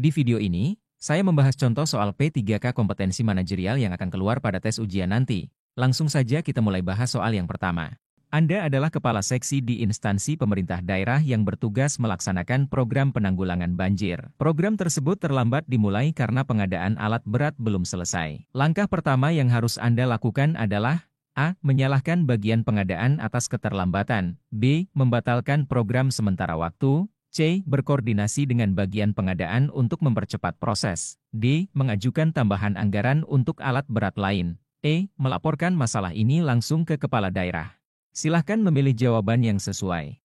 Di video ini, saya membahas contoh soal P3K kompetensi manajerial yang akan keluar pada tes ujian nanti. Langsung saja kita mulai bahas soal yang pertama. Anda adalah kepala seksi di instansi pemerintah daerah yang bertugas melaksanakan program penanggulangan banjir. Program tersebut terlambat dimulai karena pengadaan alat berat belum selesai. Langkah pertama yang harus Anda lakukan adalah A. Menyalahkan bagian pengadaan atas keterlambatan. B. Membatalkan program sementara waktu. C. Berkoordinasi dengan bagian pengadaan untuk mempercepat proses. D. Mengajukan tambahan anggaran untuk alat berat lain. E. Melaporkan masalah ini langsung ke kepala daerah. Silahkan memilih jawaban yang sesuai.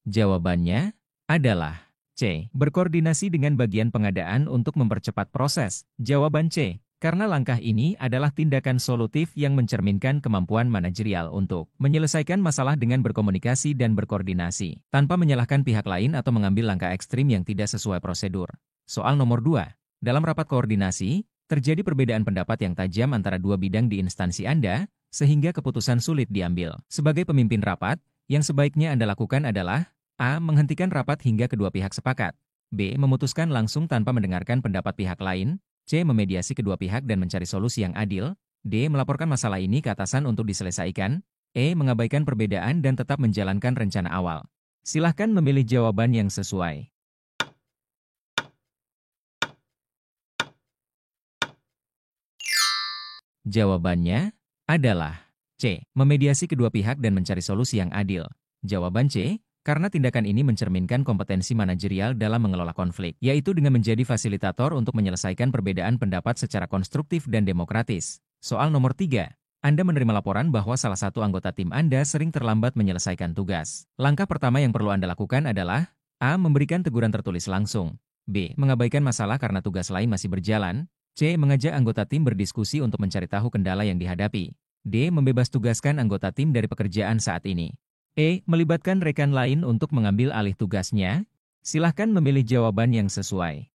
Jawabannya adalah C. Berkoordinasi dengan bagian pengadaan untuk mempercepat proses. Jawaban C. Karena langkah ini adalah tindakan solutif yang mencerminkan kemampuan manajerial untuk menyelesaikan masalah dengan berkomunikasi dan berkoordinasi, tanpa menyalahkan pihak lain atau mengambil langkah ekstrim yang tidak sesuai prosedur. Soal nomor 2. Dalam rapat koordinasi, terjadi perbedaan pendapat yang tajam antara dua bidang di instansi Anda, sehingga keputusan sulit diambil. Sebagai pemimpin rapat, yang sebaiknya Anda lakukan adalah A. Menghentikan rapat hingga kedua pihak sepakat. B. Memutuskan langsung tanpa mendengarkan pendapat pihak lain. C. Memediasi kedua pihak dan mencari solusi yang adil. D. Melaporkan masalah ini ke atasan untuk diselesaikan. E. Mengabaikan perbedaan dan tetap menjalankan rencana awal. Silahkan memilih jawaban yang sesuai. Jawabannya adalah C. Memediasi kedua pihak dan mencari solusi yang adil. Jawaban C. Karena tindakan ini mencerminkan kompetensi manajerial dalam mengelola konflik, yaitu dengan menjadi fasilitator untuk menyelesaikan perbedaan pendapat secara konstruktif dan demokratis. Soal nomor 3. Anda menerima laporan bahwa salah satu anggota tim Anda sering terlambat menyelesaikan tugas. Langkah pertama yang perlu Anda lakukan adalah A. Memberikan teguran tertulis langsung. B. Mengabaikan masalah karena tugas lain masih berjalan. C. Mengajak anggota tim berdiskusi untuk mencari tahu kendala yang dihadapi. D. Membebas tugaskan anggota tim dari pekerjaan saat ini. E. Melibatkan rekan lain untuk mengambil alih tugasnya. Silahkan memilih jawaban yang sesuai.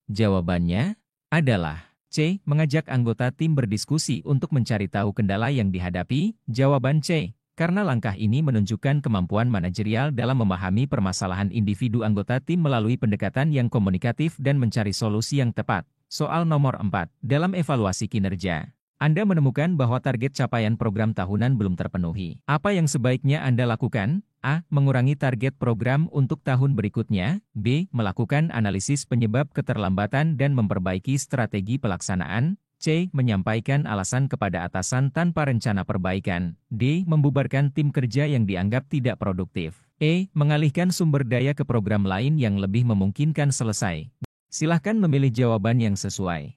Jawabannya adalah C. Mengajak anggota tim berdiskusi untuk mencari tahu kendala yang dihadapi. Jawaban C. Karena langkah ini menunjukkan kemampuan manajerial dalam memahami permasalahan individu anggota tim melalui pendekatan yang komunikatif dan mencari solusi yang tepat. Soal nomor 4. Dalam evaluasi kinerja, Anda menemukan bahwa target capaian program tahunan belum terpenuhi. Apa yang sebaiknya Anda lakukan? A. Mengurangi target program untuk tahun berikutnya. B. Melakukan analisis penyebab keterlambatan dan memperbaiki strategi pelaksanaan. C. Menyampaikan alasan kepada atasan tanpa rencana perbaikan. D. Membubarkan tim kerja yang dianggap tidak produktif. E. Mengalihkan sumber daya ke program lain yang lebih memungkinkan selesai. Silahkan memilih jawaban yang sesuai.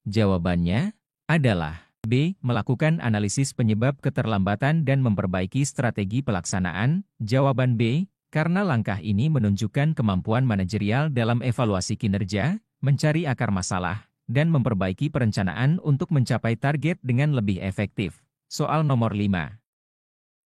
Jawabannya adalah B. Melakukan analisis penyebab keterlambatan dan memperbaiki strategi pelaksanaan. Jawaban B. Karena langkah ini menunjukkan kemampuan manajerial dalam evaluasi kinerja, mencari akar masalah, dan memperbaiki perencanaan untuk mencapai target dengan lebih efektif. Soal nomor 5.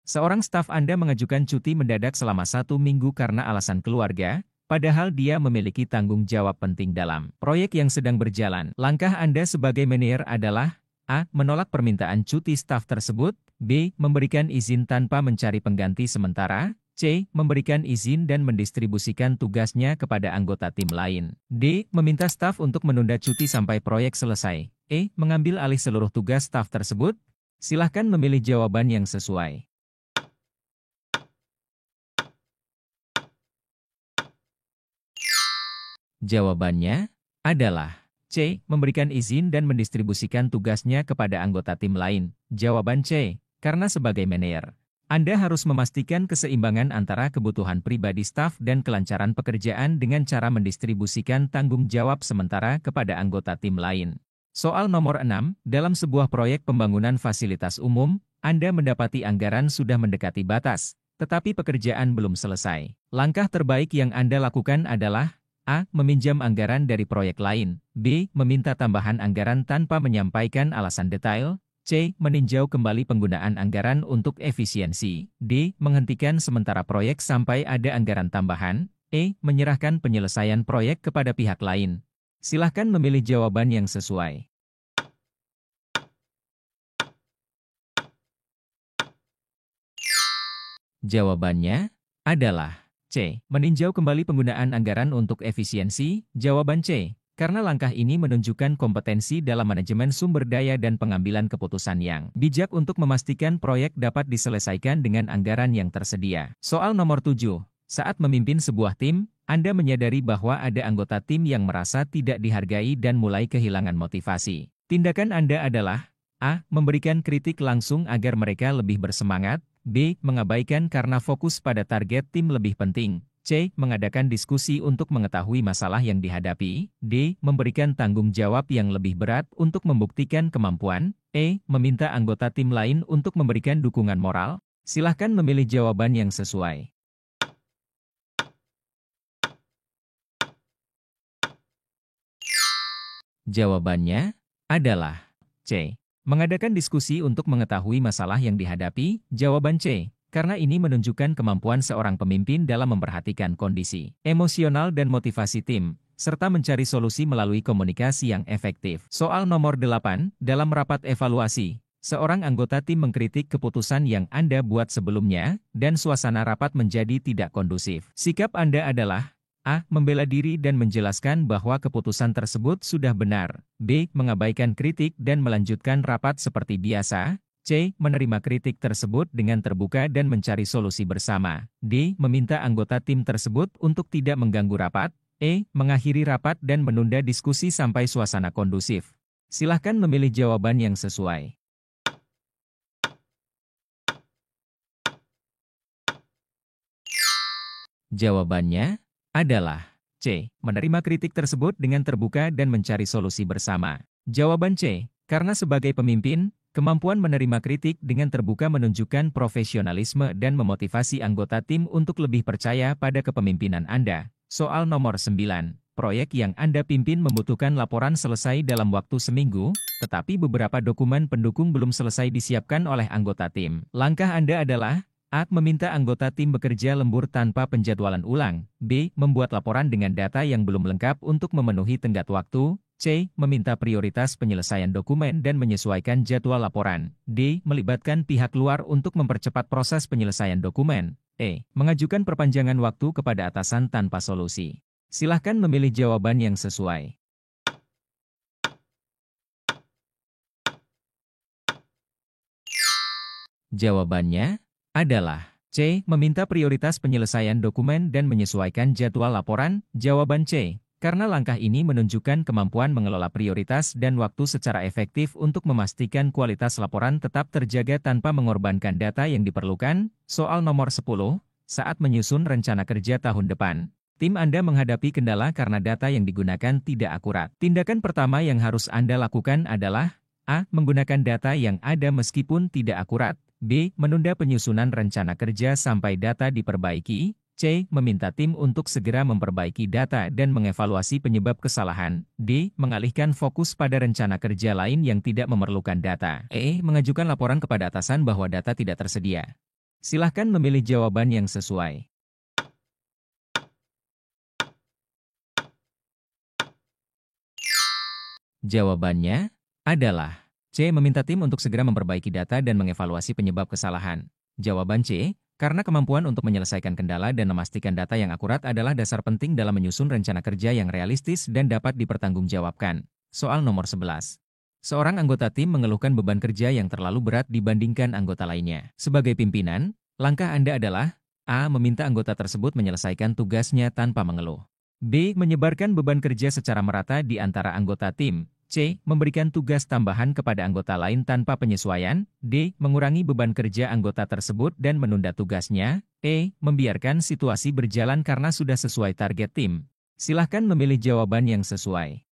Seorang staf Anda mengajukan cuti mendadak selama 1 minggu karena alasan keluarga, padahal dia memiliki tanggung jawab penting dalam proyek yang sedang berjalan. Langkah Anda sebagai manajer adalah A. Menolak permintaan cuti staf tersebut. B. Memberikan izin tanpa mencari pengganti sementara. C. Memberikan izin dan mendistribusikan tugasnya kepada anggota tim lain. D. Meminta staf untuk menunda cuti sampai proyek selesai. E. Mengambil alih seluruh tugas staf tersebut. Silahkan memilih jawaban yang sesuai. Jawabannya adalah C. Memberikan izin dan mendistribusikan tugasnya kepada anggota tim lain. Jawaban C. Karena sebagai manajer, Anda harus memastikan keseimbangan antara kebutuhan pribadi staf dan kelancaran pekerjaan dengan cara mendistribusikan tanggung jawab sementara kepada anggota tim lain. Soal nomor 6. Dalam sebuah proyek pembangunan fasilitas umum, Anda mendapati anggaran sudah mendekati batas, tetapi pekerjaan belum selesai. Langkah terbaik yang Anda lakukan adalah A. Meminjam anggaran dari proyek lain. B. Meminta tambahan anggaran tanpa menyampaikan alasan detail. C. Meninjau kembali penggunaan anggaran untuk efisiensi. D. Menghentikan sementara proyek sampai ada anggaran tambahan. E. Menyerahkan penyelesaian proyek kepada pihak lain. Silahkan memilih jawaban yang sesuai. Jawabannya adalah C. Meninjau kembali penggunaan anggaran untuk efisiensi. Jawaban C. Karena langkah ini menunjukkan kompetensi dalam manajemen sumber daya dan pengambilan keputusan yang bijak untuk memastikan proyek dapat diselesaikan dengan anggaran yang tersedia. Soal nomor 7. Saat memimpin sebuah tim, Anda menyadari bahwa ada anggota tim yang merasa tidak dihargai dan mulai kehilangan motivasi. Tindakan Anda adalah A. Memberikan kritik langsung agar mereka lebih bersemangat. B. Mengabaikan karena fokus pada target tim lebih penting. C. Mengadakan diskusi untuk mengetahui masalah yang dihadapi. D. Memberikan tanggung jawab yang lebih berat untuk membuktikan kemampuan. E. Meminta anggota tim lain untuk memberikan dukungan moral. Silahkan memilih jawaban yang sesuai. Jawabannya adalah C. Mengadakan diskusi untuk mengetahui masalah yang dihadapi. Jawaban C. Karena ini menunjukkan kemampuan seorang pemimpin dalam memperhatikan kondisi emosional dan motivasi tim, serta mencari solusi melalui komunikasi yang efektif. Soal nomor 8, dalam rapat evaluasi, seorang anggota tim mengkritik keputusan yang Anda buat sebelumnya, dan suasana rapat menjadi tidak kondusif. Sikap Anda adalah A. Membela diri dan menjelaskan bahwa keputusan tersebut sudah benar. B. Mengabaikan kritik dan melanjutkan rapat seperti biasa. C. Menerima kritik tersebut dengan terbuka dan mencari solusi bersama. D. Meminta anggota tim tersebut untuk tidak mengganggu rapat. E. Mengakhiri rapat dan menunda diskusi sampai suasana kondusif. Silahkan memilih jawaban yang sesuai. Jawabannya adalah C. Menerima kritik tersebut dengan terbuka dan mencari solusi bersama. Jawaban C. Karena sebagai pemimpin, kemampuan menerima kritik dengan terbuka menunjukkan profesionalisme dan memotivasi anggota tim untuk lebih percaya pada kepemimpinan Anda. Soal nomor 9. Proyek yang Anda pimpin membutuhkan laporan selesai dalam waktu seminggu, tetapi beberapa dokumen pendukung belum selesai disiapkan oleh anggota tim. Langkah Anda adalah A. Meminta anggota tim bekerja lembur tanpa penjadwalan ulang. B. Membuat laporan dengan data yang belum lengkap untuk memenuhi tenggat waktu. C. Meminta prioritas penyelesaian dokumen dan menyesuaikan jadwal laporan. D. Melibatkan pihak luar untuk mempercepat proses penyelesaian dokumen. E. Mengajukan perpanjangan waktu kepada atasan tanpa solusi. Silahkan memilih jawaban yang sesuai. Jawabannya adalah C. Meminta prioritas penyelesaian dokumen dan menyesuaikan jadwal laporan. Jawaban C. Karena langkah ini menunjukkan kemampuan mengelola prioritas dan waktu secara efektif untuk memastikan kualitas laporan tetap terjaga tanpa mengorbankan data yang diperlukan. Soal nomor 10. Saat menyusun rencana kerja tahun depan, tim Anda menghadapi kendala karena data yang digunakan tidak akurat. Tindakan pertama yang harus Anda lakukan adalah A. Menggunakan data yang ada meskipun tidak akurat. B. Menunda penyusunan rencana kerja sampai data diperbaiki. C. Meminta tim untuk segera memperbaiki data dan mengevaluasi penyebab kesalahan. D. Mengalihkan fokus pada rencana kerja lain yang tidak memerlukan data. E. Mengajukan laporan kepada atasan bahwa data tidak tersedia. Silahkan memilih jawaban yang sesuai. Jawabannya adalah C. Meminta tim untuk segera memperbaiki data dan mengevaluasi penyebab kesalahan. Jawaban C. Karena kemampuan untuk menyelesaikan kendala dan memastikan data yang akurat adalah dasar penting dalam menyusun rencana kerja yang realistis dan dapat dipertanggungjawabkan. Soal nomor 11. Seorang anggota tim mengeluhkan beban kerja yang terlalu berat dibandingkan anggota lainnya. Sebagai pimpinan, langkah Anda adalah A. Meminta anggota tersebut menyelesaikan tugasnya tanpa mengeluh. B. Menyebarkan beban kerja secara merata di antara anggota tim. C. Memberikan tugas tambahan kepada anggota lain tanpa penyesuaian. D. Mengurangi beban kerja anggota tersebut dan menunda tugasnya. E. Membiarkan situasi berjalan karena sudah sesuai target tim. Silahkan memilih jawaban yang sesuai.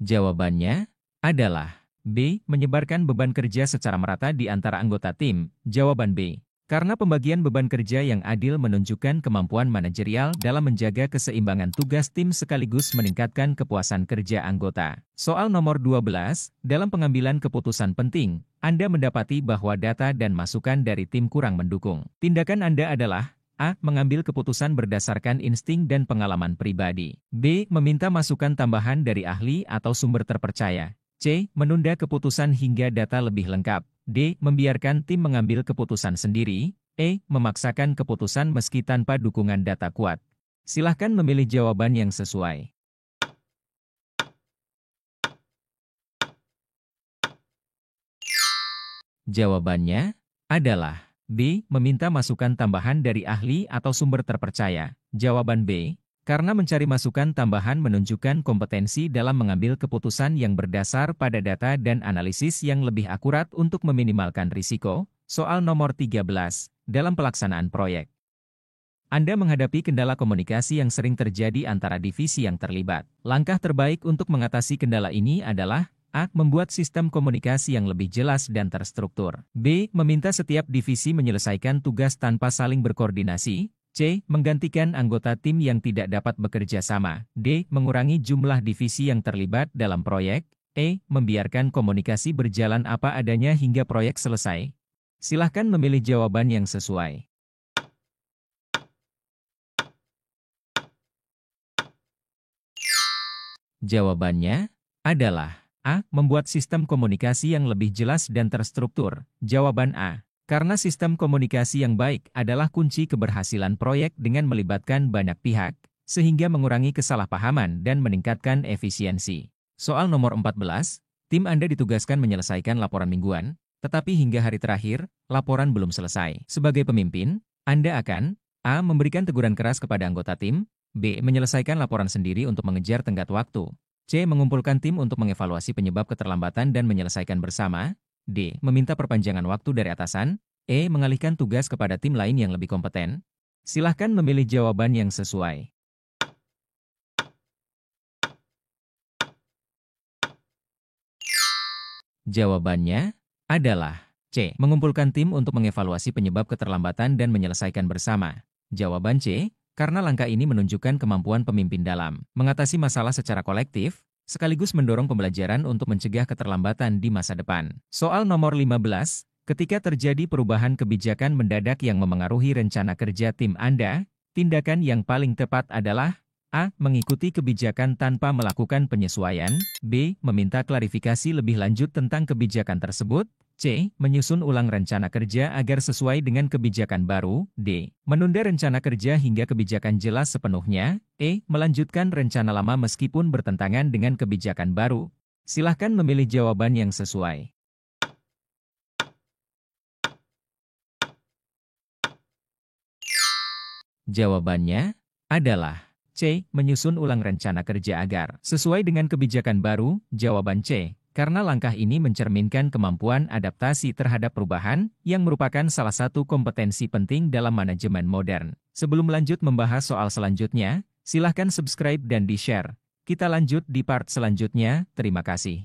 Jawabannya adalah B. Menyebarkan beban kerja secara merata di antara anggota tim. Jawaban B. Karena pembagian beban kerja yang adil menunjukkan kemampuan manajerial dalam menjaga keseimbangan tugas tim sekaligus meningkatkan kepuasan kerja anggota. Soal nomor 12, dalam pengambilan keputusan penting, Anda mendapati bahwa data dan masukan dari tim kurang mendukung. Tindakan Anda adalah A. Mengambil keputusan berdasarkan insting dan pengalaman pribadi. B. Meminta masukan tambahan dari ahli atau sumber terpercaya. C. Menunda keputusan hingga data lebih lengkap. D. Membiarkan tim mengambil keputusan sendiri. E. Memaksakan keputusan meski tanpa dukungan data kuat. Silahkan memilih jawaban yang sesuai. Jawabannya adalah B. Meminta masukan tambahan dari ahli atau sumber terpercaya. Jawaban B. Karena mencari masukan tambahan menunjukkan kompetensi dalam mengambil keputusan yang berdasar pada data dan analisis yang lebih akurat untuk meminimalkan risiko. Soal nomor 13, dalam pelaksanaan proyek. Anda menghadapi kendala komunikasi yang sering terjadi antara divisi yang terlibat. Langkah terbaik untuk mengatasi kendala ini adalah A. Membuat sistem komunikasi yang lebih jelas dan terstruktur. B. Meminta setiap divisi menyelesaikan tugas tanpa saling berkoordinasi. C. Menggantikan anggota tim yang tidak dapat bekerja sama. D. Mengurangi jumlah divisi yang terlibat dalam proyek. E. Membiarkan komunikasi berjalan apa adanya hingga proyek selesai. Silahkan memilih jawaban yang sesuai. Jawabannya adalah A. Membuat sistem komunikasi yang lebih jelas dan terstruktur. Jawaban A. Karena sistem komunikasi yang baik adalah kunci keberhasilan proyek dengan melibatkan banyak pihak, sehingga mengurangi kesalahpahaman dan meningkatkan efisiensi. Soal nomor 14, tim Anda ditugaskan menyelesaikan laporan mingguan, tetapi hingga hari terakhir, laporan belum selesai. Sebagai pemimpin, Anda akan A. Memberikan teguran keras kepada anggota tim, B. Menyelesaikan laporan sendiri untuk mengejar tenggat waktu, C. Mengumpulkan tim untuk mengevaluasi penyebab keterlambatan dan menyelesaikan bersama, D. Meminta perpanjangan waktu dari atasan. E. Mengalihkan tugas kepada tim lain yang lebih kompeten. Silahkan memilih jawaban yang sesuai. Jawabannya adalah C. Mengumpulkan tim untuk mengevaluasi penyebab keterlambatan dan menyelesaikan bersama. Jawaban C. Karena langkah ini menunjukkan kemampuan pemimpin dalam mengatasi masalah secara kolektif, sekaligus mendorong pembelajaran untuk mencegah keterlambatan di masa depan. Soal nomor 15, ketika terjadi perubahan kebijakan mendadak yang memengaruhi rencana kerja tim Anda, tindakan yang paling tepat adalah A. Mengikuti kebijakan tanpa melakukan penyesuaian. B. Meminta klarifikasi lebih lanjut tentang kebijakan tersebut. C. Menyusun ulang rencana kerja agar sesuai dengan kebijakan baru. D. Menunda rencana kerja hingga kebijakan jelas sepenuhnya. E. Melanjutkan rencana lama meskipun bertentangan dengan kebijakan baru. Silahkan memilih jawaban yang sesuai. Jawabannya adalah C. Menyusun ulang rencana kerja agar sesuai dengan kebijakan baru. Jawaban C. Karena langkah ini mencerminkan kemampuan adaptasi terhadap perubahan, yang merupakan salah satu kompetensi penting dalam manajemen modern. Sebelum lanjut membahas soal selanjutnya, silahkan subscribe dan di-share. Kita lanjut di part selanjutnya, terima kasih.